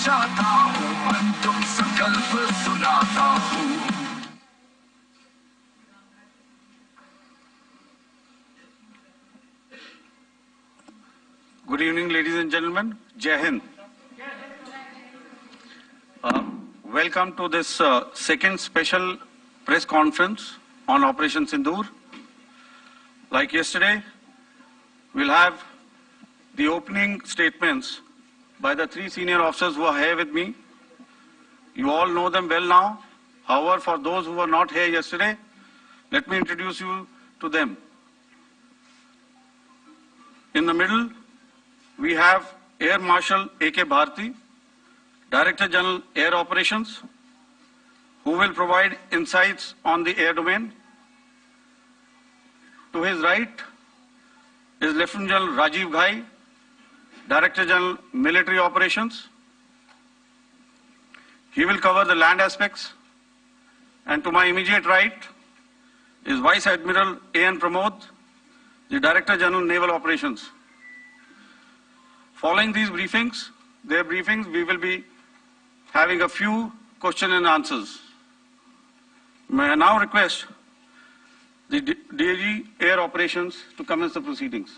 चाहता हूँ, अंतिम संकल्प सुनाता हूँ। Good evening, ladies and gentlemen. Jai Hind. Welcome to this second special press conference on Operation Sindoor. Like yesterday, we'll have the opening statements by the three senior officers who are here with me. You all know them well now. However, for those who were not here yesterday, let me introduce you to them. In the middle, we have Air Marshal A.K. Bharti, Director General Air Operations, who will provide insights on the air domain. To his right is Lieutenant General Rajiv Ghai, Director General Military Operations. He will cover the land aspects. And to my immediate right is Vice Admiral A.N. Pramod, the Director General Naval Operations. Following these briefings, we will be having a few question and answers. May I now request the DG Air Operations to commence the proceedings.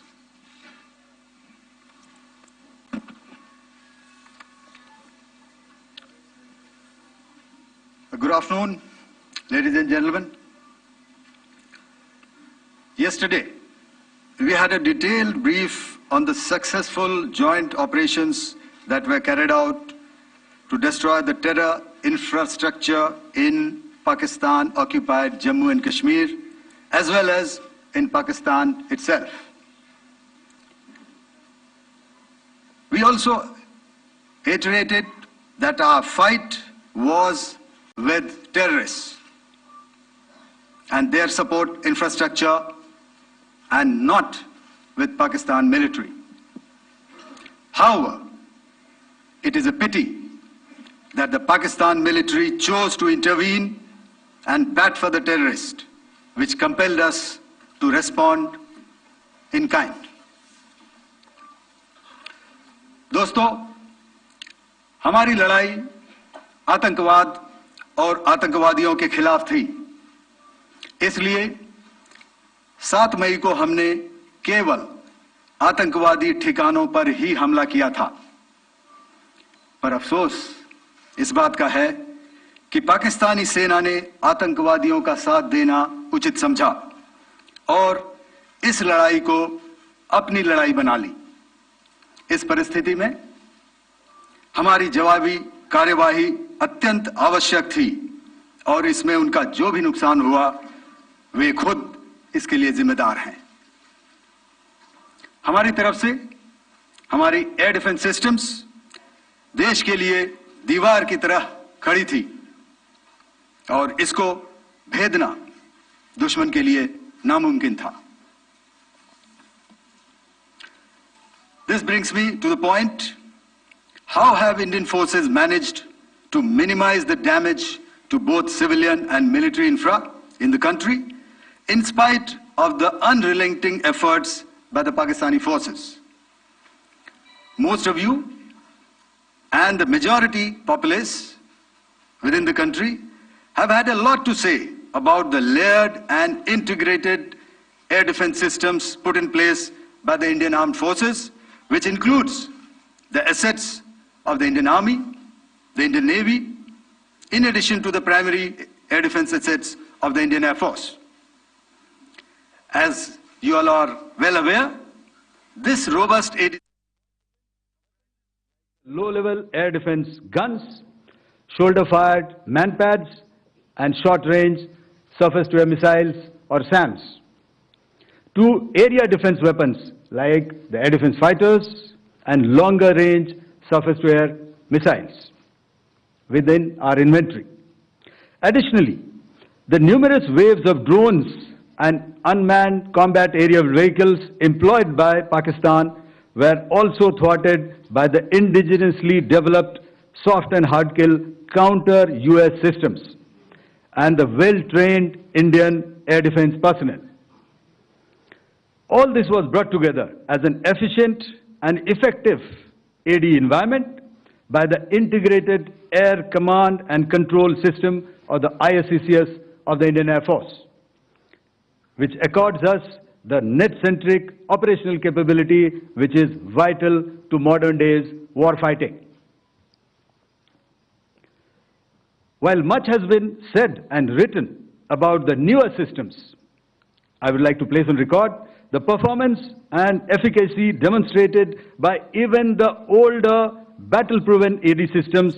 Good afternoon, ladies and gentlemen. Yesterday, we had a detailed brief on the successful joint operations that were carried out to destroy the terror infrastructure in Pakistan-occupied Jammu and Kashmir, as well as in Pakistan itself. We also iterated that our fight was with terrorists and their support infrastructure and not with Pakistan military. However, it is a pity that the Pakistan military chose to intervene and bat for the terrorist, which compelled us to respond in kind. दोस्तों, हमारी लड़ाई आतंकवाद और आतंकवादियों के खिलाफ थी। इसलिए 7 मई को हमने केवल आतंकवादी ठिकानों पर ही हमला किया था। पर अफसोस इस बात का है कि पाकिस्तानी सेना ने आतंकवादियों का साथ देना उचित समझा और इस लड़ाई को अपनी लड़ाई बना ली। इस परिस्थिति में हमारी जवाबी कार्यवाही अत्यंत आवश्यक थी और इसमें उनका जो भी नुकसान हुआ, वे खुद इसके लिए जिम्मेदार हैं। हमारी तरफ से हमारी एयर डिफेंस सिस्टम्स देश के लिए दीवार की तरह खड़ी थी और इसको भेदना दुश्मन के लिए नामुमकिन था। This brings me to the point, how have Indian forces managed to minimize the damage to both civilian and military infra in the country in spite of the unrelenting efforts by the Pakistani forces? Most of you and the majority populace within the country have had a lot to say about the layered and integrated air defense systems put in place by the Indian Armed Forces, which includes the assets of the Indian Army, the Indian Navy, in addition to the primary air defense assets of the Indian Air Force. As you all are well aware, this robust low-level air defense guns, shoulder-fired man-pads, and short-range surface-to-air missiles or SAMs, to area defense weapons like the air defense fighters and longer-range surface-to-air missiles within our inventory. Additionally, the numerous waves of drones and unmanned combat aerial vehicles employed by Pakistan were also thwarted by the indigenously developed soft and hard kill counter-US systems and the well-trained Indian air defense personnel. All this was brought together as an efficient and effective AD environment by the Integrated Air Command and Control System, or the ISCCS of the Indian Air Force, which accords us the net-centric operational capability which is vital to modern days war fighting. While much has been said and written about the newer systems, I would like to place on record the performance and efficacy demonstrated by even the older battle-proven AD systems.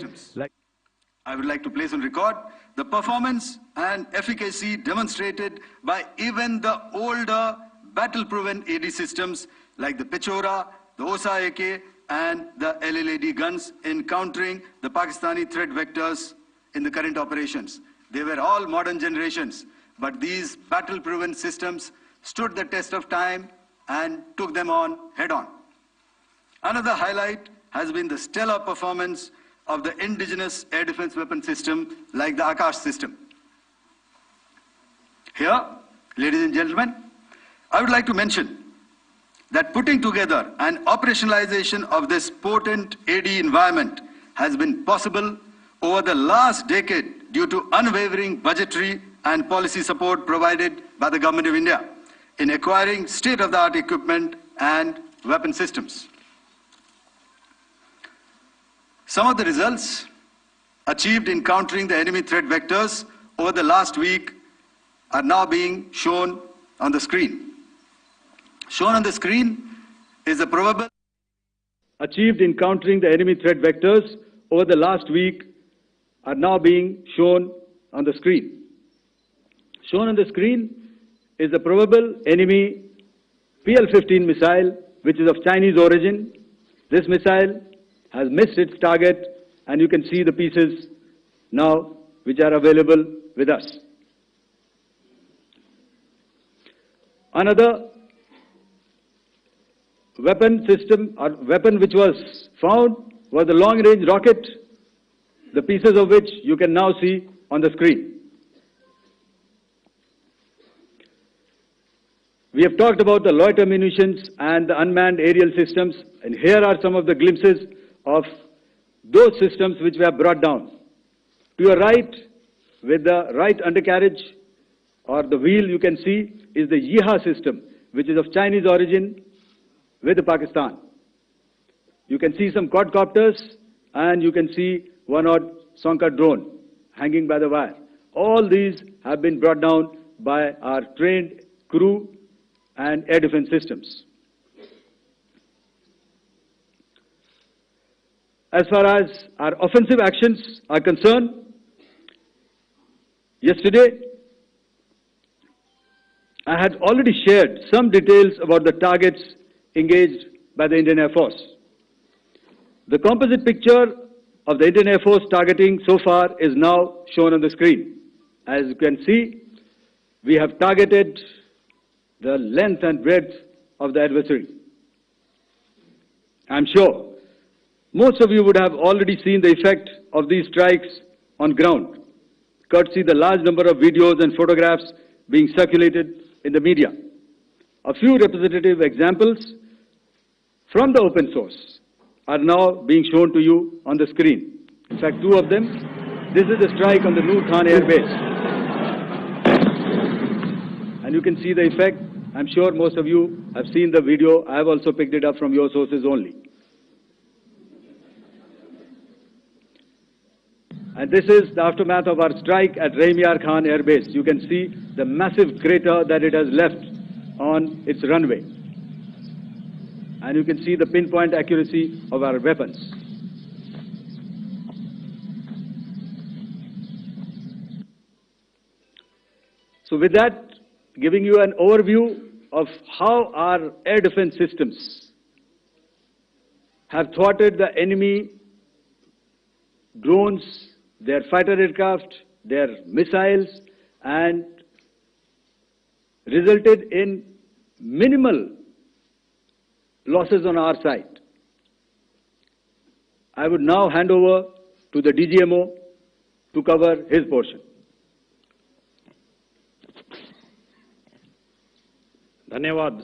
I would like to place on record the performance and efficacy demonstrated by even the older battle-proven AD systems like the Pechora, the Osa AK, and the LLAD guns in countering the Pakistani threat vectors in the current operations. They were all modern generations, but these battle-proven systems stood the test of time and took them on head-on. Another highlight has been the stellar performance of the indigenous air defense weapon system like the Akash system. Here, ladies and gentlemen, I would like to mention that putting together and operationalization of this potent AD environment has been possible over the last decade due to unwavering budgetary and policy support provided by the Government of India in acquiring state-of-the-art equipment and weapon systems. Some of the results achieved in countering the enemy threat vectors over the last week are now being shown on the screen. Shown on the screen is the probable achieved in countering the enemy threat vectors over the last week are now being shown on the screen. Shown on the screen is the probable enemy PL-15 missile, which is of Chinese origin. This missile has missed its target, and you can see the pieces now which are available with us. Another weapon system or weapon which was found was the long-range rocket, the pieces of which you can now see on the screen. We have talked about the loiter munitions and the unmanned aerial systems, and here are some of the glimpses of those systems which we have brought down. To your right, with the right undercarriage or the wheel, you can see is the Yeeha system, which is of Chinese origin with Pakistan. You can see some quadcopters, and you can see one odd Sonka drone hanging by the wire. All these have been brought down by our trained crew and air defense systems. As far as our offensive actions are concerned, yesterday I had already shared some details about the targets engaged by the Indian Air Force. The composite picture of the Indian Air Force targeting so far is now shown on the screen. As you can see, we have targeted the length and breadth of the adversary. I'm sure most of you would have already seen the effect of these strikes on ground, courtesy the large number of videos and photographs being circulated in the media. A few representative examples from the open source are now being shown to you on the screen. In fact, two of them. This is a strike on the Noor Khan Air Base. And you can see the effect. I'm sure most of you have seen the video. I have also picked it up from your sources only. And this is the aftermath of our strike at Rahim Khan Air Base. You can see the massive crater that it has left on its runway. And you can see the pinpoint accuracy of our weapons. So with that, giving you an overview of how our air defense systems have thwarted the enemy drones, their fighter aircraft, their missiles, and resulted in minimal losses on our side. I would now hand over to the DGMO to cover his portion. धन्यवाद